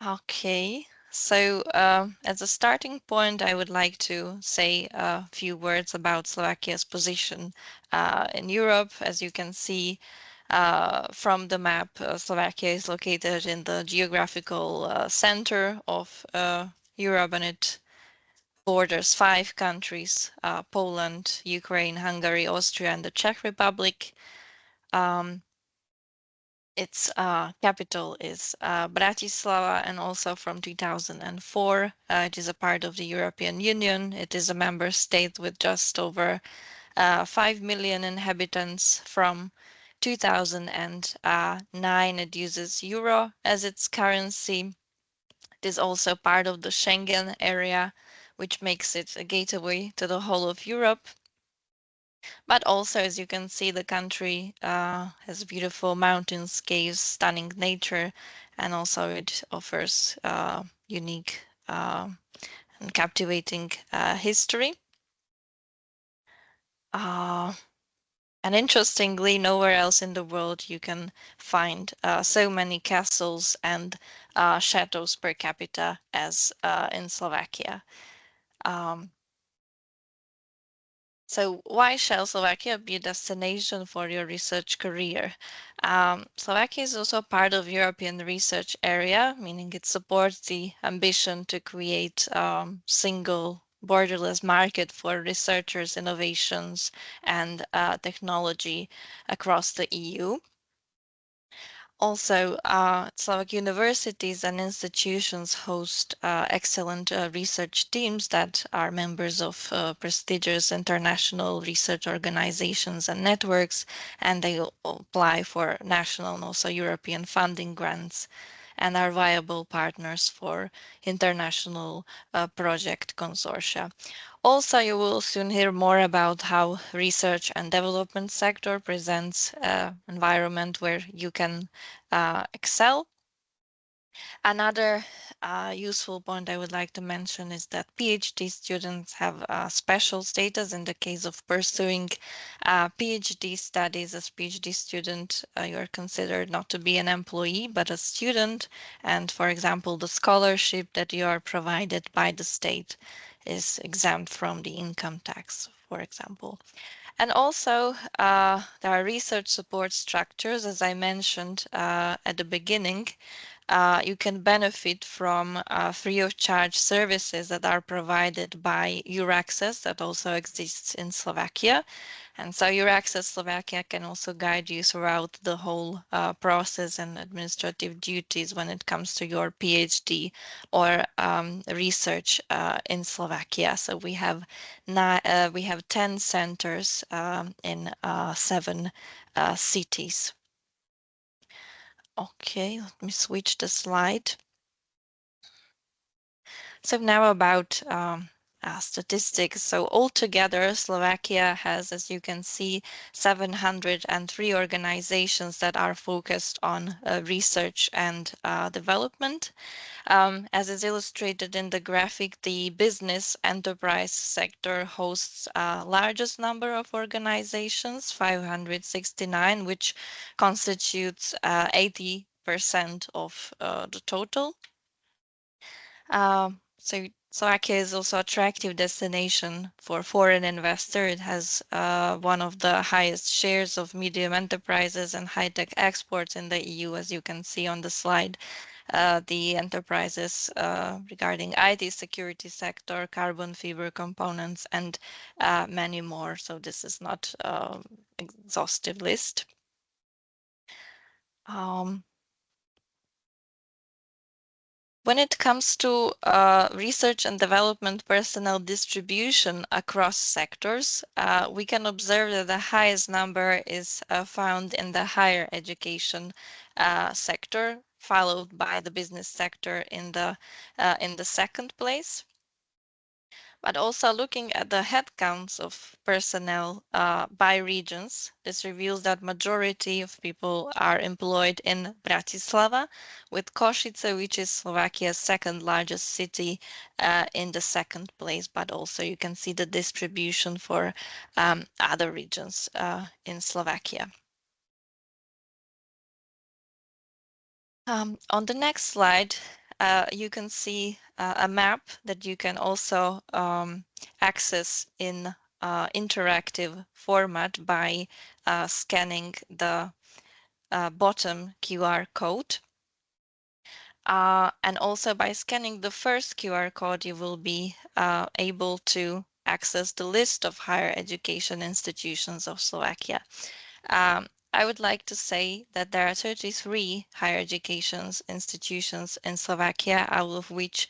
Okay, so as a starting point, I would like to say a few words about Slovakia's position in Europe. As you can see from the map, Slovakia is located in the geographical center of Europe, and it borders 5 countries, Poland, Ukraine, Hungary, Austria, and the Czech Republic. Um, its capital is Bratislava, and also from 2004, it is a part of the European Union. It is a member state with just over 5 million inhabitants. From 2009, it uses euro as its currency. It is also part of the Schengen area, which makes it a gateway to the whole of Europe. But also, as you can see, the country has beautiful mountains, caves, stunning nature, and also it offers unique and captivating history. And interestingly, nowhere else in the world you can find so many castles and chateaus per capita as in Slovakia. So why shall Slovakia be a destination for your research career? Slovakia is also part of European research area, meaning it supports the ambition to create single borderless market for researchers, innovations, and technology across the EU. Also, Slovak universities and institutions host excellent research teams that are members of prestigious international research organizations and networks, and they apply for national and also European funding grants and are viable partners for international project consortia. Also, you will soon hear more about how research and development sector presents an environment where you can excel. Another useful point I would like to mention is that PhD students have special status in the case of pursuing PhD studies. As PhD student, you are considered not to be an employee, but a student. And for example, the scholarship that you are provided by the state is exempt from the income tax, for example. And also, there are research support structures, as I mentioned at the beginning. You can benefit from free of charge services that are provided by Euraccess that also exists in Slovakia. And so Euraccess Slovakia can also guide you throughout the whole process and administrative duties when it comes to your PhD or research in Slovakia. So we have 10 centers in 7 cities. Okay, let me switch the slide. So now about statistics. So altogether, Slovakia has, as you can see, 703 organizations that are focused on research and development. As is illustrated in the graphic, the business enterprise sector hosts largest number of organizations, 569, which constitutes 80% of the total. So Slovakia is also attractive destination for foreign investor. It has one of the highest shares of medium enterprises and high-tech exports in the EU, as you can see on the slide. The enterprises regarding IT security sector, carbon fiber components, and many more. So this is not exhaustive list. When it comes to research and development personnel distribution across sectors, we can observe that the highest number is found in the higher education sector, followed by the business sector in the second place. But also looking at the headcounts of personnel by regions, this reveals that majority of people are employed in Bratislava, with Košice, which is Slovakia's second largest city, in the second place. But also you can see the distribution for other regions in Slovakia. On the next slide, you can see a map that you can also access in interactive format by scanning the bottom QR code. And also by scanning the first QR code, you will be able to access the list of higher education institutions of Slovakia. I would like to say that there are 33 higher education institutions in Slovakia, out of which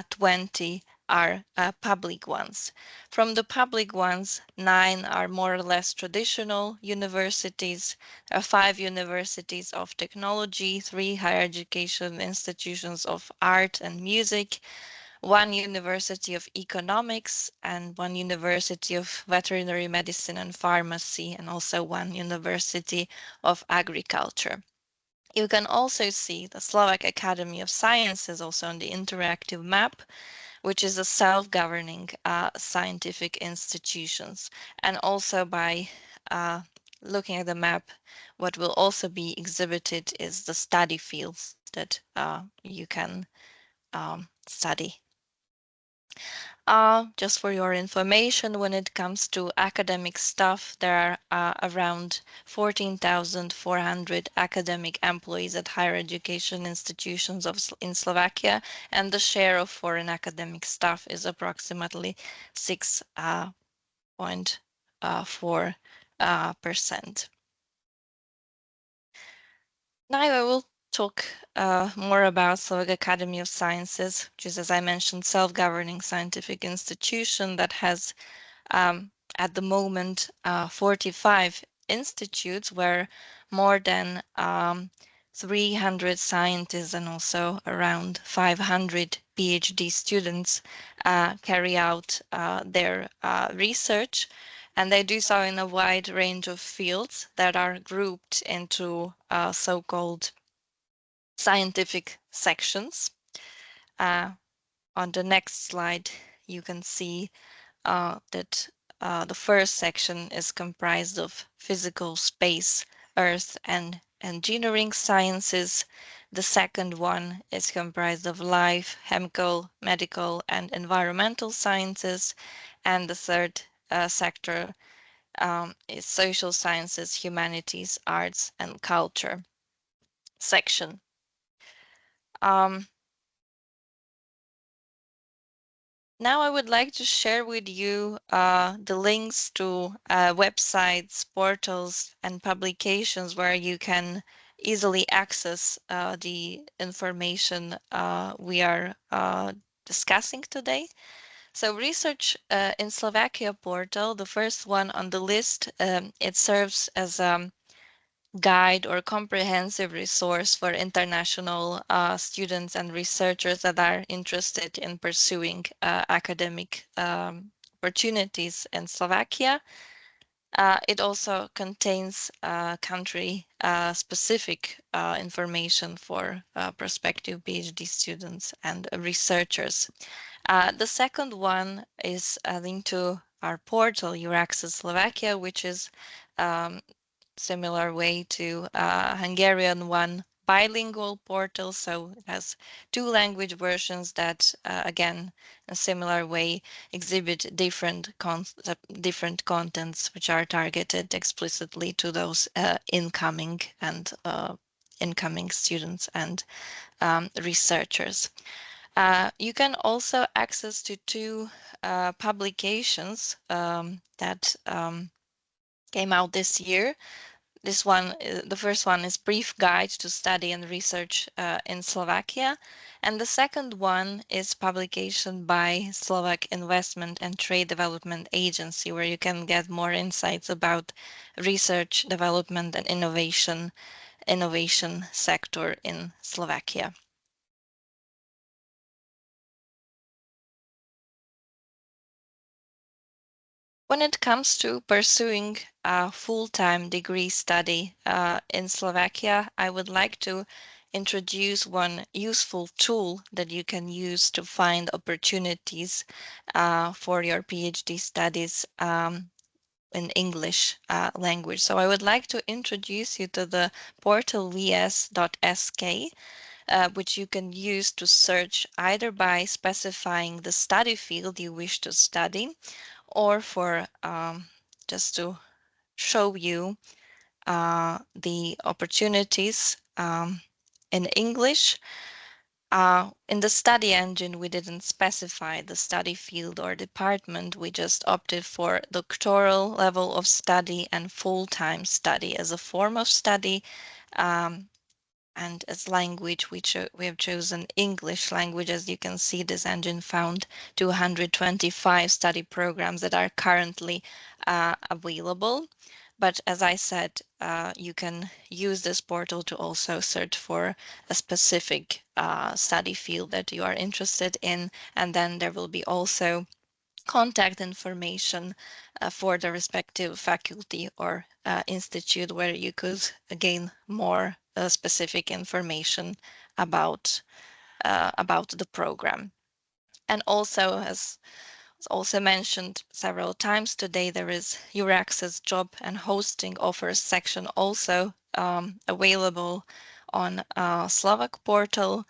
20 are public ones. From the public ones, 9 are more or less traditional universities, 5 universities of technology, 3 higher education institutions of art and music, 1 university of economics, and 1 university of veterinary medicine and pharmacy, and also 1 university of agriculture. You can also see the Slovak Academy of Sciences also on the interactive map, which is a self-governing scientific institutions. And also by looking at the map, what will also be exhibited is the study fields that you can study. Just for your information, when it comes to academic stuff, there are around 14,400 academic employees at higher education institutions in Slovakia, and the share of foreign academic staff is approximately 6.4%. Now I will talk more about Slovak Academy of Sciences, which is, as I mentioned, self-governing scientific institution that has at the moment 45 institutes where more than 300 scientists and also around 500 PhD students carry out their research. And they do so in a wide range of fields that are grouped into so-called scientific sections. On the next slide, you can see that the first section is comprised of physical, space, earth, and engineering sciences. The second one is comprised of life, chemical, medical, and environmental sciences. And the third sector is social sciences, humanities, arts, and culture section. Now I would like to share with you the links to websites, portals, and publications where you can easily access the information we are discussing today. So Research in Slovakia portal, the first one on the list, it serves as guide or comprehensive resource for international students and researchers that are interested in pursuing academic opportunities in Slovakia. It also contains country specific information for prospective PhD students and researchers. The second one is linked to our portal, Your Access Slovakia, which is similar way to Hungarian one bilingual portal. So it has 2 language versions that, again, in a similar way, exhibit different contents which are targeted explicitly to those incoming students and researchers. You can also access to 2 publications that came out this year. This one, the first one is Brief Guide to Study and Research in Slovakia. And the second one is publication by Slovak Investment and Trade Development Agency, where you can get more insights about research, development, and innovation sector in Slovakia. When it comes to pursuing a full-time degree study in Slovakia, I would like to introduce one useful tool that you can use to find opportunities for your PhD studies in English language. So I would like to introduce you to the portal vs.sk. which you can use to search either by specifying the study field you wish to study, or for just to show you the opportunities in English. In the study engine, we didn't specify the study field or department. We just opted for doctoral level of study and full-time study as a form of study. And as language, we have chosen English language. As you can see, this engine found 225 study programs that are currently available. But as I said, you can use this portal to also search for a specific study field that you are interested in. And then there will be also contact information for the respective faculty or institute where you could gain more specific information about the program. And also, as was also mentioned several times today, there is Euraccess job and hosting offers section also available on Slovak portal,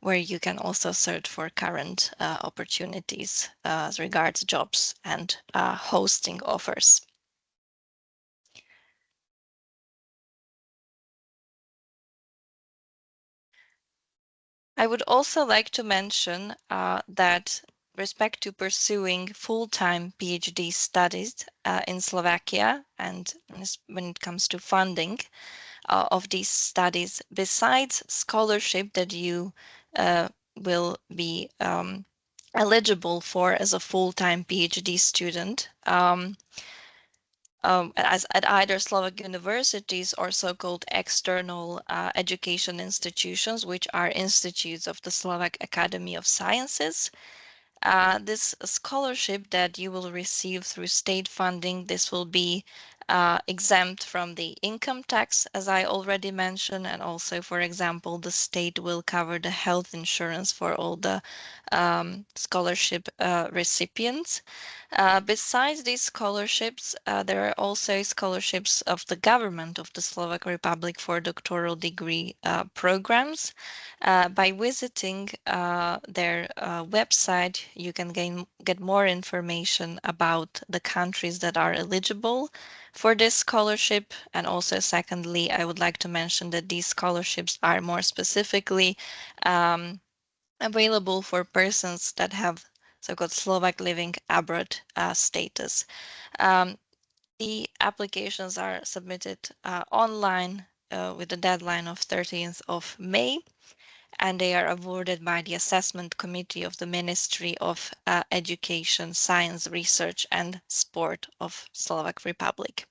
where you can also search for current opportunities as regards jobs and hosting offers. I would also like to mention that respect to pursuing full-time PhD studies in Slovakia, and when it comes to funding of these studies, besides scholarship that you will be eligible for as a full-time PhD student, as at either Slovak universities or so-called external education institutions, which are institutes of the Slovak Academy of Sciences. This scholarship that you will receive through state funding, this will be exempt from the income tax, as I already mentioned, and also, for example, the state will cover the health insurance for all the scholarship recipients. Besides these scholarships, there are also scholarships of the government of the Slovak Republic for doctoral degree programs. By visiting their website, you can get more information about the countries that are eligible for this scholarship. And also, secondly, I would like to mention that these scholarships are more specifically available for persons that have so-called Slovak living abroad status. The applications are submitted online with a deadline of 13th of May, and they are awarded by the Assessment Committee of the Ministry of Education, Science, Research and Sport of Slovak Republic.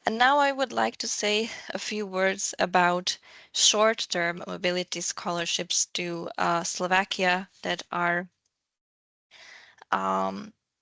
And now I would like to say a few words about short-term mobility scholarships to Slovakia that are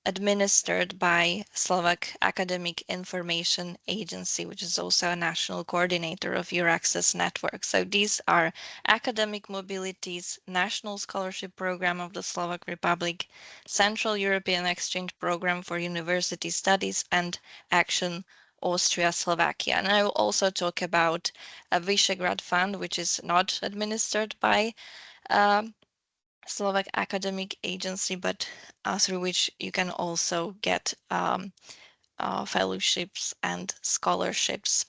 administered by Slovak Academic Information Agency, which is also a national coordinator of Euraccess network. So these are Academic Mobility's National Scholarship Program of the Slovak Republic, Central European Exchange Program for University Studies, and Action Austria-Slovakia. And I will also talk about a Visegrad Fund, which is not administered by Slovak Academic Agency, but through which you can also get fellowships and scholarships.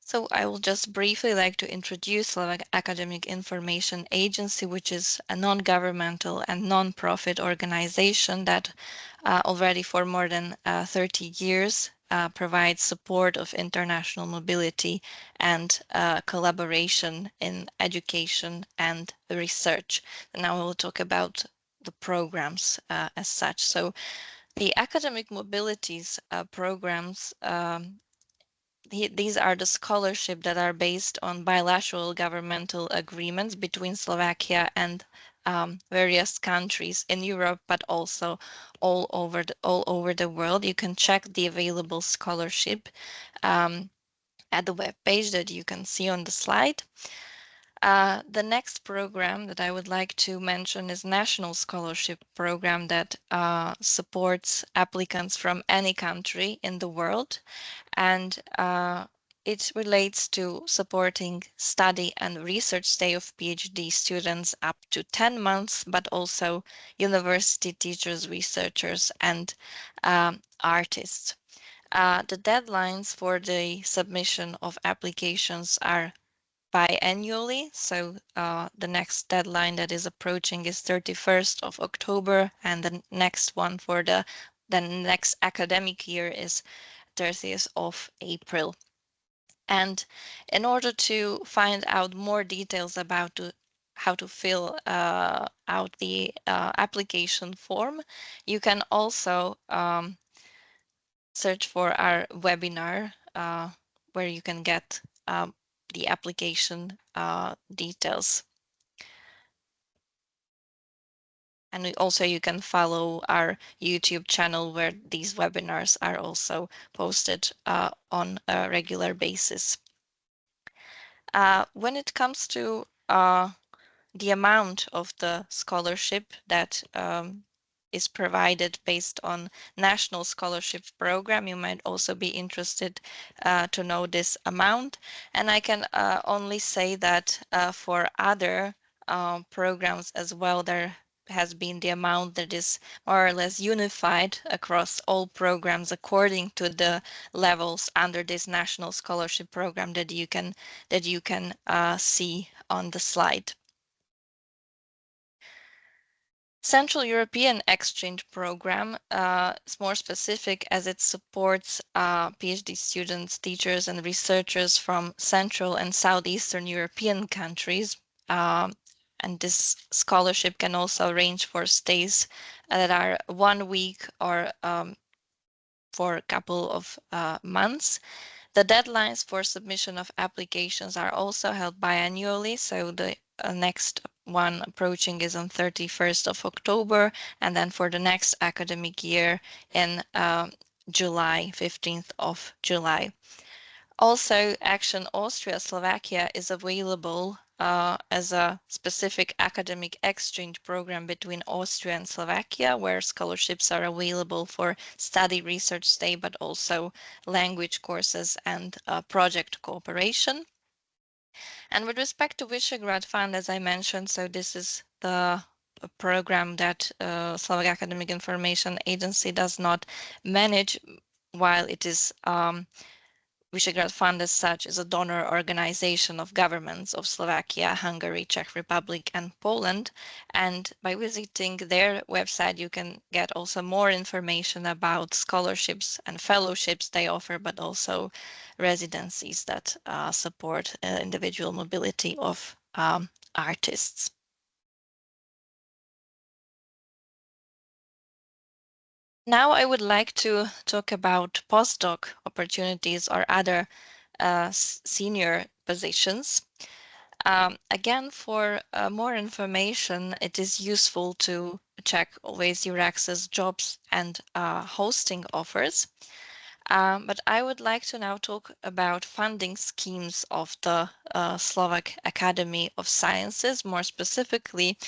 So I will just briefly like to introduce Slovak Academic Information Agency, which is a non-governmental and non-profit organization that already for more than 30 years provides support of international mobility and collaboration in education and research. And now we'll talk about the programs as such. So the academic mobilities programs, these are the scholarship that are based on bilateral governmental agreements between Slovakia and various countries in Europe, but also all over the world. You can check the available scholarship at the web page that you can see on the slide. The next program that I would like to mention is National Scholarship Program that supports applicants from any country in the world. And it relates to supporting study and research stay of PhD students up to 10 months, but also university teachers, researchers, and artists. The deadlines for the submission of applications are biannually. So the next deadline that is approaching is 31st of October, and the next one for the next academic year is 30th of April. And in order to find out more details about how to fill out the application form, you can also search for our webinar where you can get the application details. And also you can follow our YouTube channel where these webinars are also posted on a regular basis. When it comes to the amount of the scholarship that is provided based on national scholarship program, you might also be interested to know this amount. And I can only say that for other programs as well, there has been the amount that is more or less unified across all programs according to the levels under this national scholarship program that you can see on the slide. Central European Exchange Program is more specific as it supports PhD students, teachers, and researchers from Central and Southeastern European countries. And this scholarship can also range for stays that are 1 week or for a couple of months. The deadlines for submission of applications are also held biannually, so the next one approaching is on 31st of October, and then for the next academic year in July, 15th of July. Also, Action Austria Slovakia is available as a specific academic exchange program between Austria and Slovakia, where scholarships are available for study, research stay, but also language courses and project cooperation. And with respect to Visegrad Fund, as I mentioned, so this is the program that Slovak Academic Information Agency does not manage, while it is Visegrad Fund as such is a donor organization of governments of Slovakia, Hungary, Czech Republic, and Poland. And by visiting their website, you can get also more information about scholarships and fellowships they offer, but also residencies that support individual mobility of artists. Now I would like to talk about postdoc opportunities or other senior positions. Again, for more information, it is useful to check always your access jobs and hosting offers. But I would like to now talk about funding schemes of the Slovak Academy of Sciences, more specifically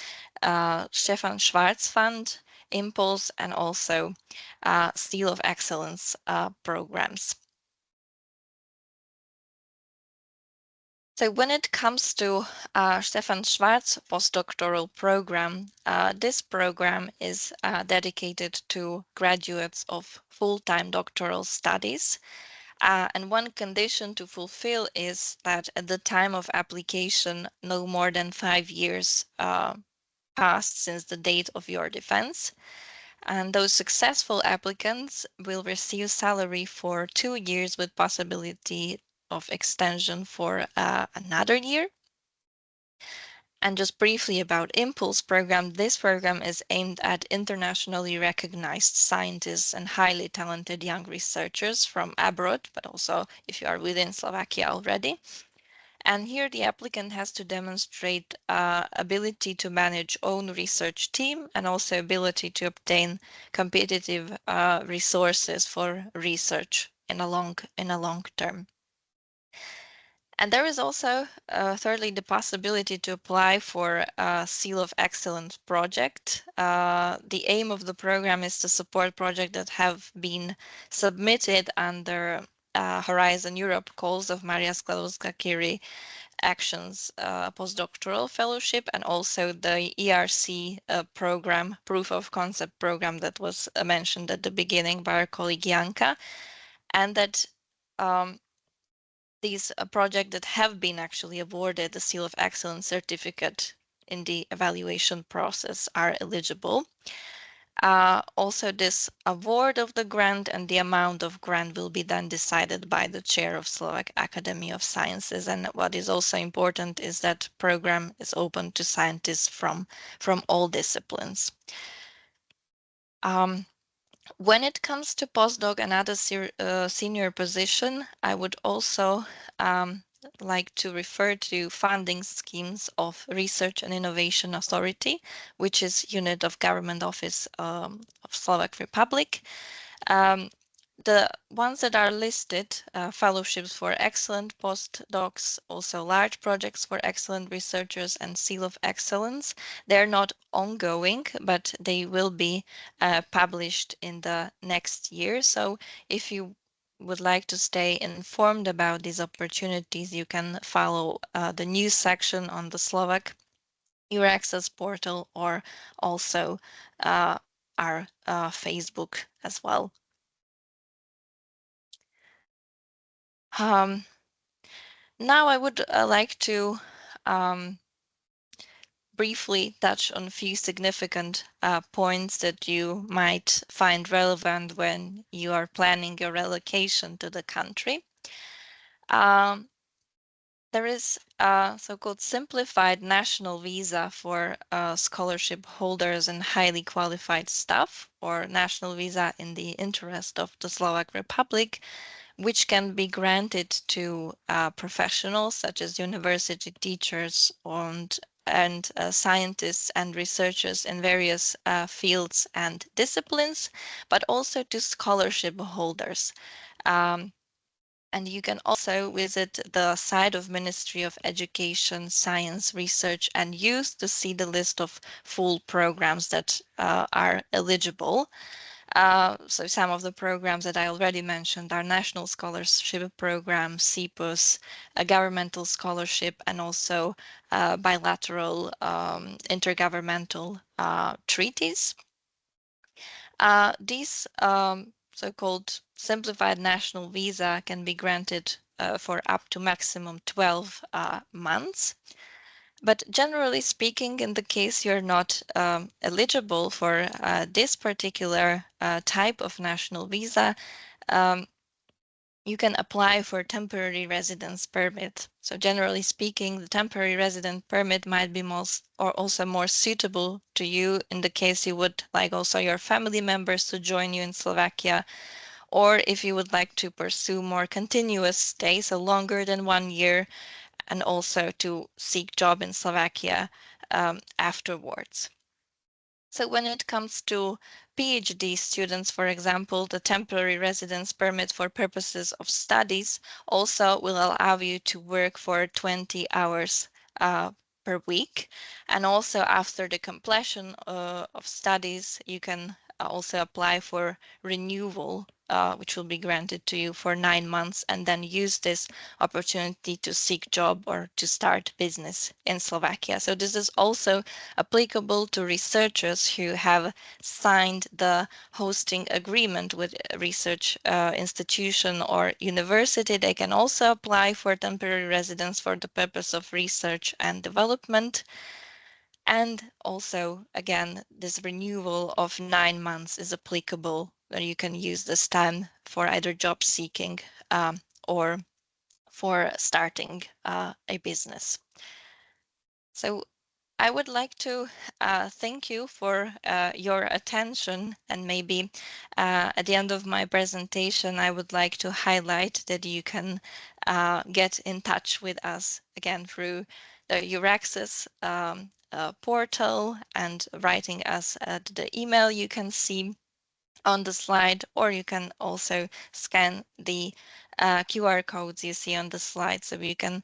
Stefan Schwarz Fund, Impulse, and also Seal of Excellence programs. So when it comes to Stefan Schwarz postdoctoral program, this program is dedicated to graduates of full-time doctoral studies. And one condition to fulfill is that at the time of application, no more than 5 years passed since the date of your defense. And those successful applicants will receive salary for 2 years with possibility of extension for another year. And just briefly about Impulse program, this program is aimed at internationally recognized scientists and highly talented young researchers from abroad, but also if you are within Slovakia already. And here the applicant has to demonstrate ability to manage own research team and also ability to obtain competitive resources for research in a long term. And there is also, thirdly, the possibility to apply for a Seal of Excellence project. The aim of the program is to support projects that have been submitted under Horizon Europe Calls of Maria Skłodowska-Curie Actions postdoctoral fellowship, and also the ERC program, proof of concept program that was mentioned at the beginning by our colleague Janka, and that these projects that have been actually awarded the Seal of Excellence certificate in the evaluation process are eligible. Also, this award of the grant and the amount of grant will be then decided by the chair of Slovak Academy of Sciences. And what is also important is that program is open to scientists from all disciplines. When it comes to postdoc and other senior position, I would also like to refer to funding schemes of Research and Innovation Authority, which is unit of government office of Slovak Republic. The ones that are listed, fellowships for excellent postdocs, also large projects for excellent researchers, and Seal of Excellence, they're not ongoing, but they will be published in the next year. So if you would like to stay informed about these opportunities, you can follow the news section on the Slovak Access portal, or also our Facebook as well. Now I would like to briefly touch on a few significant points that you might find relevant when you are planning your relocation to the country. There is a so-called simplified national visa for scholarship holders and highly qualified staff, or national visa in the interest of the Slovak Republic, which can be granted to professionals such as university teachers and scientists and researchers in various fields and disciplines, but also to scholarship holders. And you can also visit the site of Ministry of Education, Science, Research and Youth to see the list of full programs that are eligible. So some of the programs that I already mentioned are National Scholarship Program, CPUS, a governmental scholarship, and also bilateral intergovernmental treaties. These so-called simplified national visa can be granted for up to maximum 12 months. But generally speaking, in the case you're not eligible for this particular type of national visa, you can apply for temporary residence permit. So generally speaking, the temporary resident permit might be most or also more suitable to you in the case you would like also your family members to join you in Slovakia, or if you would like to pursue more continuous stay, so longer than 1 year, and also to seek job in Slovakia afterwards. So when it comes to PhD students, for example, the temporary residence permit for purposes of studies also will allow you to work for 20 hours per week. And also after the completion of studies, you can also apply for renewal, which will be granted to you for 9 months, and then use this opportunity to seek job or to start business in Slovakia. So this is also applicable to researchers who have signed the hosting agreement with a research institution or university. They can also apply for temporary residence for the purpose of research and development. And also, again, this renewal of 9 months is applicable, where you can use this time for either job seeking or for starting a business. So I would like to thank you for your attention, and maybe at the end of my presentation, I would like to highlight that you can get in touch with us again through the Euraccess portal and writing us at the email you can see on the slide, or you can also scan the QR codes you see on the slide, so you can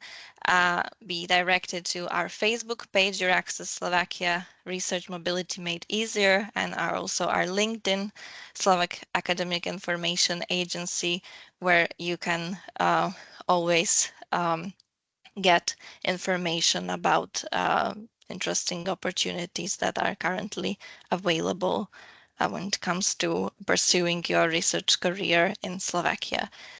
be directed to our Facebook page, Your Access Slovakia Research Mobility Made Easier, and also our LinkedIn, Slovak Academic Information Agency, where you can always get information about interesting opportunities that are currently available when it comes to pursuing your research career in Slovakia.